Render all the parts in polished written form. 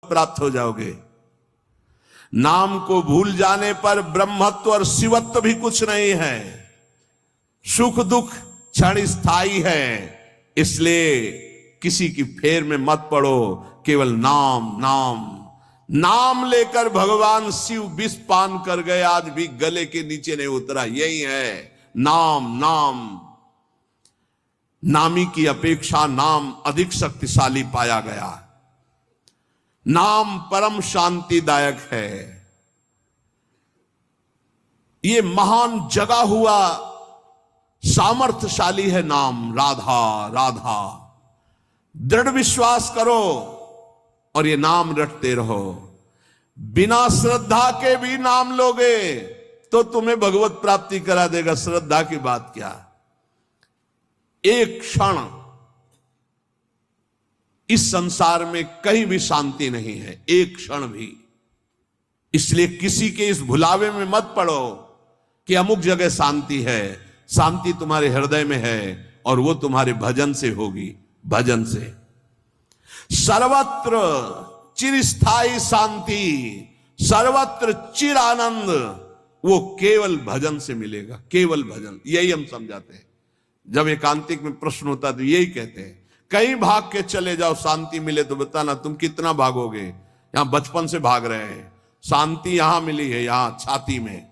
प्राप्त हो जाओगे। नाम को भूल जाने पर ब्रह्मत्व और शिवत्व भी कुछ नहीं है। सुख दुख क्षण स्थायी है, इसलिए किसी की फेर में मत पड़ो। केवल नाम नाम नाम लेकर भगवान शिव विष पान कर गए, आज भी गले के नीचे नहीं उतरा। यही है नाम नाम। नामी की अपेक्षा नाम अधिक शक्तिशाली पाया गया। नाम परम शांतिदायक है। ये महान जगा हुआ सामर्थ्यशाली है नाम। राधा राधा दृढ़ विश्वास करो और ये नाम रटते रहो। बिना श्रद्धा के भी नाम लोगे तो तुम्हें भगवत प्राप्ति करा देगा। श्रद्धा की बात क्या, एक क्षण इस संसार में कहीं भी शांति नहीं है, एक क्षण भी। इसलिए किसी के इस भुलावे में मत पड़ो कि अमुक जगह शांति है। शांति तुम्हारे हृदय में है और वो तुम्हारे भजन से होगी। भजन से सर्वत्र चिरस्थायी शांति, सर्वत्र चिर आनंद, वो केवल भजन से मिलेगा। केवल भजन, यही हम समझाते हैं। जब एकांतिक में प्रश्न होता तो यही कहते हैं, कहीं भाग के चले जाओ शांति मिले तो बताना तुम कितना भागोगे। यहां बचपन से भाग रहे हैं, शांति यहां मिली है, यहां छाती में,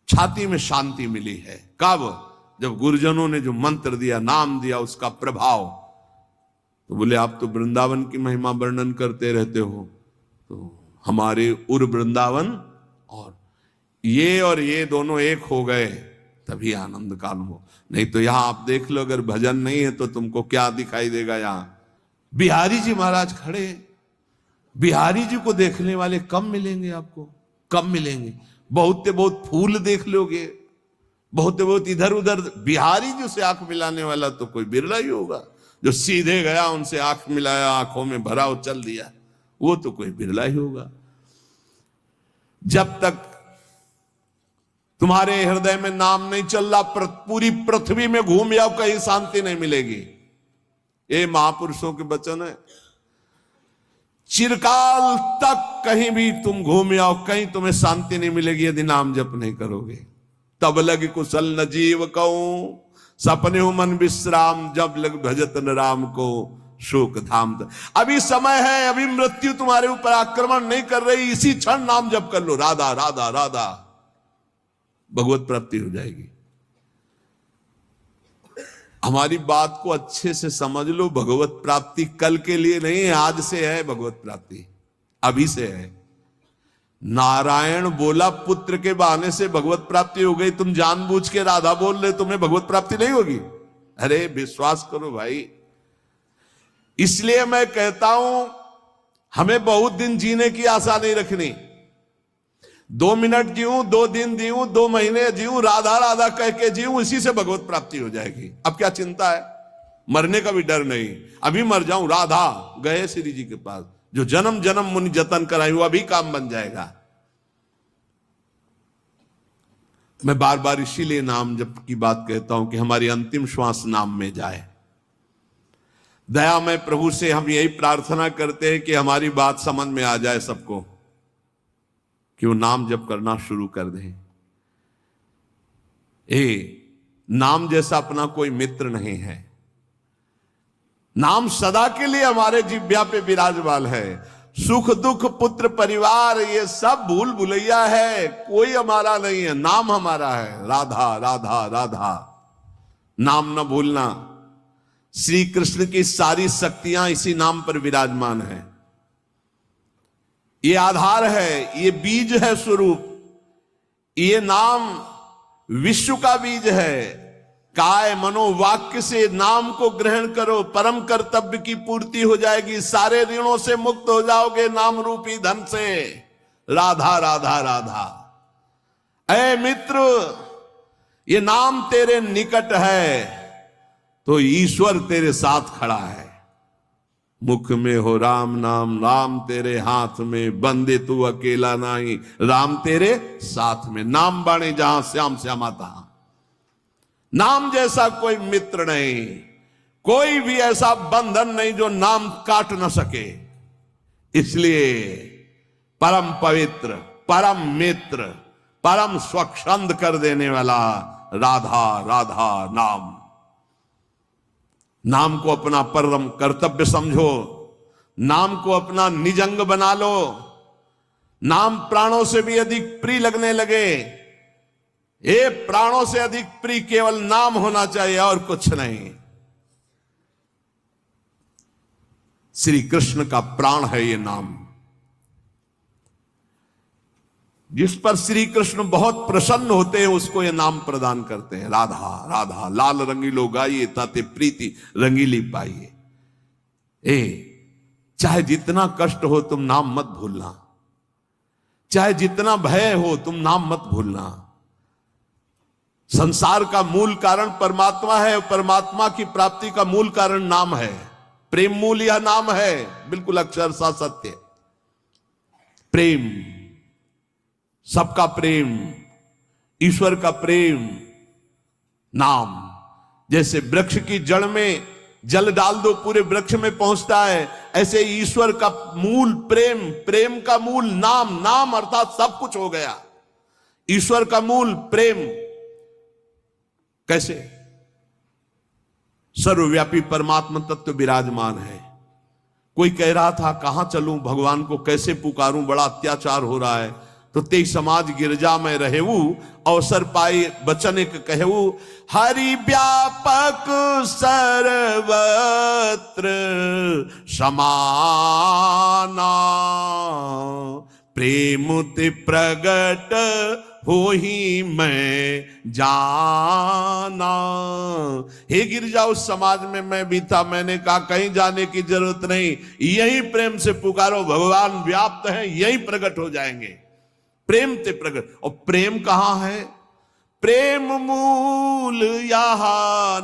छाती में शांति मिली है। कब? जब गुरुजनों ने जो मंत्र दिया, नाम दिया, उसका प्रभाव। तो बोले आप तो वृंदावन की महिमा वर्णन करते रहते हो, तो हमारे उर वृंदावन और ये दोनों एक हो गए तभी आनंद काल हो। नहीं तो यहां आप देख लो, अगर भजन नहीं है तो तुमको क्या दिखाई देगा। यहां बिहारी जी महाराज खड़े, बिहारी जी को देखने वाले कम मिलेंगे आपको, कम मिलेंगे। बहुत से बहुत फूल देख लोगे, बहुत से बहुत इधर उधर। बिहारी जी से आंख मिलाने वाला तो कोई बिरला ही होगा। जो सीधे गया उनसे आंख मिलाया, आंखों में भरा और चल दिया, वो तो कोई बिरला ही होगा। जब तक तुम्हारे हृदय में नाम नहीं चल रहा, पूरी पृथ्वी में घूम जाओ, कहीं शांति नहीं मिलेगी। ये महापुरुषों के वचन है। चिरकाल तक कहीं भी तुम घूम जाओ, कहीं तुम्हें शांति नहीं मिलेगी यदि नाम जप नहीं करोगे। तब लग कुशल न जीव कहूं, सपने हो मन विश्राम, जब लग भजत न राम को शोक धाम। अभी समय है, अभी मृत्यु तुम्हारे ऊपर आक्रमण नहीं कर रही, इसी क्षण नाम जप कर लो, राधा राधा राधा, भगवत प्राप्ति हो जाएगी। हमारी बात को अच्छे से समझ लो, भगवत प्राप्ति कल के लिए नहीं है, आज से है। भगवत प्राप्ति अभी से है। नारायण बोला पुत्र के बहाने से भगवत प्राप्ति हो गई, तुम जानबूझ के राधा बोल रहे, तुम्हें भगवत प्राप्ति नहीं होगी। अरे विश्वास करो भाई। इसलिए मैं कहता हूं, हमें बहुत दिन जीने की आशा नहीं रखनी। 2 मिनट जीऊं, 2 दिन जीऊं, 2 महीने जीऊं, राधा राधा कह के जीऊं, इसी से भगवत प्राप्ति हो जाएगी। अब क्या चिंता है, मरने का भी डर नहीं। अभी मर जाऊं, राधा गए श्री जी के पास, जो जन्म जन्म मुनि जतन कराई, वो अभी काम बन जाएगा। मैं बार बार इसीलिए नाम जप की बात कहता हूं कि हमारी अंतिम श्वास नाम में जाए। दयामय प्रभु से हम यही प्रार्थना करते हैं कि हमारी बात समझ में आ जाए सबको, कि वो नाम जप करना शुरू कर दें। नाम जैसा अपना कोई मित्र नहीं है। नाम सदा के लिए हमारे जिह्वा पे विराजमान है। सुख दुख पुत्र परिवार ये सब भूल भुलैया है, कोई हमारा नहीं है, नाम हमारा है। राधा राधा राधा, नाम न भूलना। श्री कृष्ण की सारी शक्तियां इसी नाम पर विराजमान है। ये आधार है, ये बीज है स्वरूप। ये नाम विश्व का बीज है। काय मनोवाक्य से नाम को ग्रहण करो, परम कर्तव्य की पूर्ति हो जाएगी। सारे ऋणों से मुक्त हो जाओगे नाम रूपी धन से। राधा राधा राधा। ऐ मित्र, ये नाम तेरे निकट है तो ईश्वर तेरे साथ खड़ा है। मुख में हो राम नाम, राम तेरे हाथ में, बंदे तू अकेला नहीं, राम तेरे साथ में। नाम बाणे जहां श्याम श्यामा तहां। नाम जैसा कोई मित्र नहीं, कोई भी ऐसा बंधन नहीं जो नाम काट न सके। इसलिए परम पवित्र, परम मित्र, परम स्वच्छंद कर देने वाला राधा राधा नाम। नाम को अपना परम कर्तव्य समझो, नाम को अपना निजंग बना लो। नाम प्राणों से भी अधिक प्रिय लगने लगे। ये प्राणों से अधिक प्रिय केवल नाम होना चाहिए और कुछ नहीं। श्री कृष्ण का प्राण है ये नाम। जिस पर श्री कृष्ण बहुत प्रसन्न होते हैं उसको ये नाम प्रदान करते हैं। राधा राधा लाल रंगीलो गाइए ताते प्रीति रंगीली पाइए। चाहे जितना कष्ट हो तुम नाम मत भूलना, चाहे जितना भय हो तुम नाम मत भूलना। संसार का मूल कारण परमात्मा है, परमात्मा की प्राप्ति का मूल कारण नाम है। प्रेम मूल यह नाम है, बिल्कुल अक्षरशः सत्य। प्रेम, सबका प्रेम, ईश्वर का प्रेम, नाम। जैसे वृक्ष की जड़ में जल डाल दो पूरे वृक्ष में पहुंचता है, ऐसे ईश्वर का मूल प्रेम, प्रेम का मूल नाम, नाम अर्थात सब कुछ हो गया। ईश्वर का मूल प्रेम। कैसे? सर्वव्यापी परमात्मा तत्व विराजमान है। कोई कह रहा था कहां चलूं, भगवान को कैसे पुकारूं, बड़ा अत्याचार हो रहा है। तो ते समाज गिरजा में रहेऊ, अवसर पाई बचन एक कहू। हरि व्यापक सर्वत्र समाना, प्रेम ते प्रगट हो ही मैं जाना। हे गिरजा उस समाज में मैं भी था, मैंने कहा कहीं जाने की जरूरत नहीं, यही प्रेम से पुकारो, भगवान व्याप्त है, यही प्रकट हो जाएंगे। प्रेम ते प्रगट। और प्रेम कहां है? प्रेम मूल यह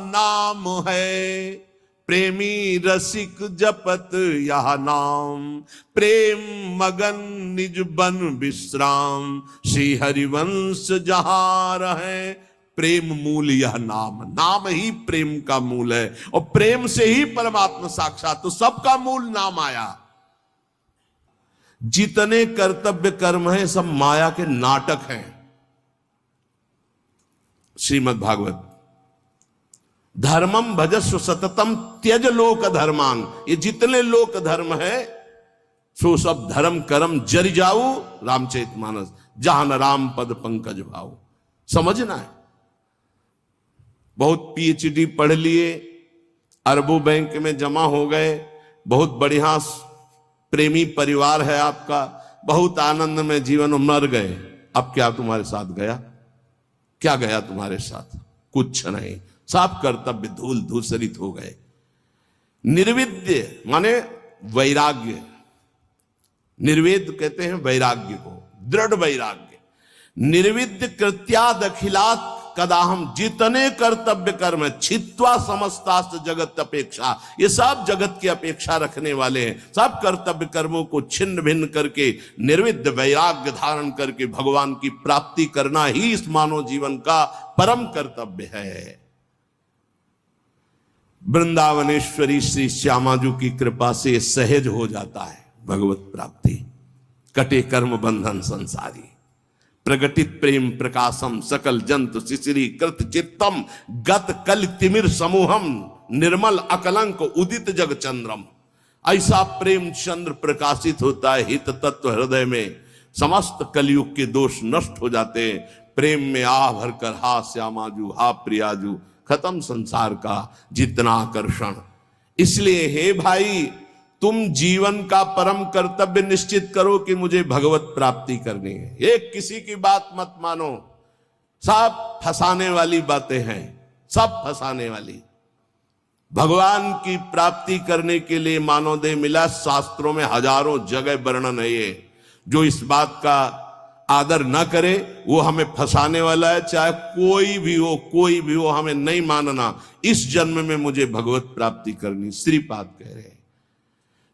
नाम है, प्रेमी रसिक जपत यह नाम। प्रेम मगन निज बन विश्राम, श्री हरिवंश जहां रहे। प्रेम मूल यह नाम, नाम ही प्रेम का मूल है। और प्रेम से ही परमात्मा साक्षात, तो सबका मूल नाम आया। जितने कर्तव्य कर्म हैं सब माया के नाटक हैं। श्रीमद् भागवत, धर्मम भजस्व सततम त्यज लोक धर्मान। ये जितने लोक धर्म है सो सब धर्म कर्म जरि जाऊ, रामचरितमानस, जहां न राम पद पंकज भाऊ। समझना है। बहुत पीएचडी पढ़ लिए, अरबों बैंक में जमा हो गए, बहुत बढ़िया प्रेमी परिवार है आपका, बहुत आनंद में जीवन में मर गए। अब क्या तुम्हारे साथ गया? क्या गया तुम्हारे साथ? कुछ नहीं, सब कर्तव्य धूल धूसरित हो गए। निर्विद्य माने वैराग्य, निर्वेद कहते हैं वैराग्य को, दृढ़ वैराग्य। निर्विद्य कृत्याद अखिलात कदाहम, जितने कर्तव्य कर्म है, छित्वा समस्तास्त जगत अपेक्षा, ये सब जगत की अपेक्षा रखने वाले हैं। सब कर्तव्य कर्मों को छिन्न भिन्न करके निर्विद्य वैराग्य धारण करके भगवान की प्राप्ति करना ही इस मानव जीवन का परम कर्तव्य है। वृंदावनेश्वरी श्री श्यामाजू की कृपा से सहज हो जाता है भगवत प्राप्ति। कटे कर्म बंधन संसारी, प्रगटित प्रेम प्रकाशम, सकल जंतु शिशिरी कृत चित्तम, गत कल तिमिर समूहम, निर्मल अकलंक उदित जग चंद्रम। ऐसा प्रेम चंद्र प्रकाशित होता है हित तत्व हृदय में, समस्त कलयुग के दोष नष्ट हो जाते हैं। प्रेम में आ भरकर हा श्यामाजू, हा प्रियाजू, खत्म संसार का जितना आकर्षण। इसलिए हे भाई, तुम जीवन का परम कर्तव्य निश्चित करो कि मुझे भगवत प्राप्ति करनी है। एक किसी की बात मत मानो, सब फंसाने वाली बातें हैं, सब फंसाने वाली। भगवान की प्राप्ति करने के लिए मानव देह मिला, शास्त्रों में हजारों जगह वर्णन है ये। जो इस बात का आदर न करे वो हमें फंसाने वाला है। चाहे कोई भी हो, कोई भी हो, हमें नहीं मानना। इस जन्म में मुझे भगवत प्राप्ति करनी, श्रीपाद कह रहे हैं।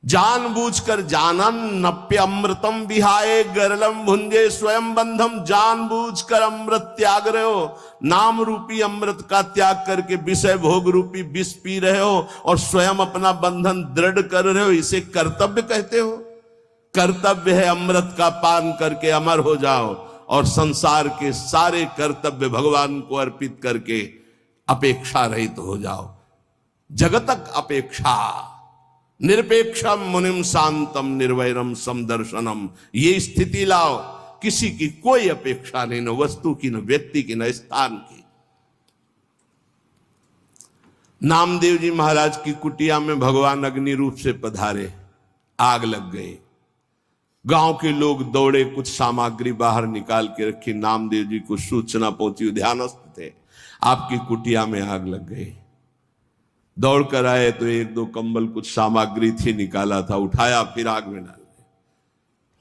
जानबूझकर जानन नप्य अमृतम विहाय गरलम भुंजे स्वयं बंधम। जानबूझकर अमृत त्याग रहे हो, नाम रूपी अमृत का त्याग करके विषय भोग रूपी विष पी रहे हो और स्वयं अपना बंधन दृढ़ कर रहे हो, इसे कर्तव्य कहते हो। कर्तव्य है अमृत का पान करके अमर हो जाओ और संसार के सारे कर्तव्य भगवान को अर्पित करके अपेक्षा रहित हो जाओ। जगतक अपेक्षा निरपेक्षम मुनिम शांतम निर्वैरम समदर्शनम, ये स्थिति लाओ, किसी की कोई अपेक्षा नहीं, न वस्तु की, न व्यक्ति की, न स्थान की। नामदेव जी महाराज की कुटिया में भगवान अग्नि रूप से पधारे, आग लग गई। गांव के लोग दौड़े, कुछ सामग्री बाहर निकाल के रखी। नामदेव जी को सूचना पहुंची, ध्यानस्थ थे, आपकी कुटिया में आग लग गई। दौड़ कर आए तो एक दो कंबल, कुछ सामग्री थी, निकाला था, उठाया, फिर आग में डाल दिया।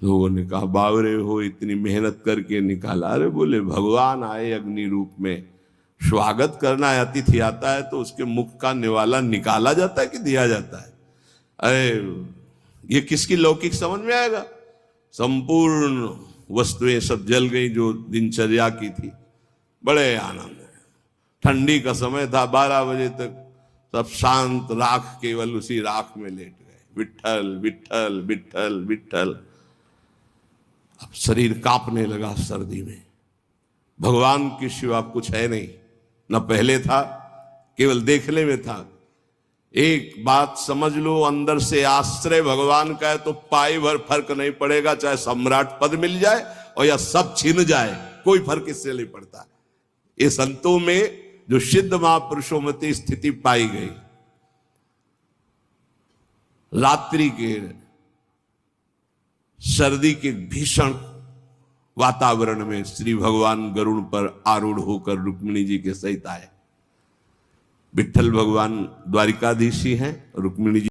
लोगों ने कहा बावरे हो, इतनी मेहनत करके निकाला। अरे बोले भगवान आए अग्नि रूप में, स्वागत करना है, अतिथि आता है तो उसके मुख का निवाला निकाला जाता है कि दिया जाता है? अरे ये किसकी लौकिक समझ में आएगा? संपूर्ण वस्तुएं सब जल गई जो दिनचर्या की थी। बड़े आनंद है। ठंडी का समय था, 12 बजे तक सब शांत, राख केवल उसी राख में लेट गए। विट्ठल विट्ठल विट्ठल विट्ठल। अब शरीर कांपने लगा सर्दी में। भगवान के सिवा कुछ है नहीं, न पहले था, केवल देखने में था। एक बात समझ लो, अंदर से आश्रय भगवान का है तो पाई भर फर्क नहीं पड़ेगा, चाहे सम्राट पद मिल जाए और या सब छिन जाए, कोई फर्क इससे नहीं पड़ता। ये संतों में जो सिद्ध महापुरुषों में स्थिति पाई गई। रात्रि के सर्दी के भीषण वातावरण में श्री भगवान गरुड़ पर आरूढ़ होकर रुक्मिणी जी के सहित आए। विट्ठल भगवान द्वारिकाधीश ही हैं, रुक्मिणी जी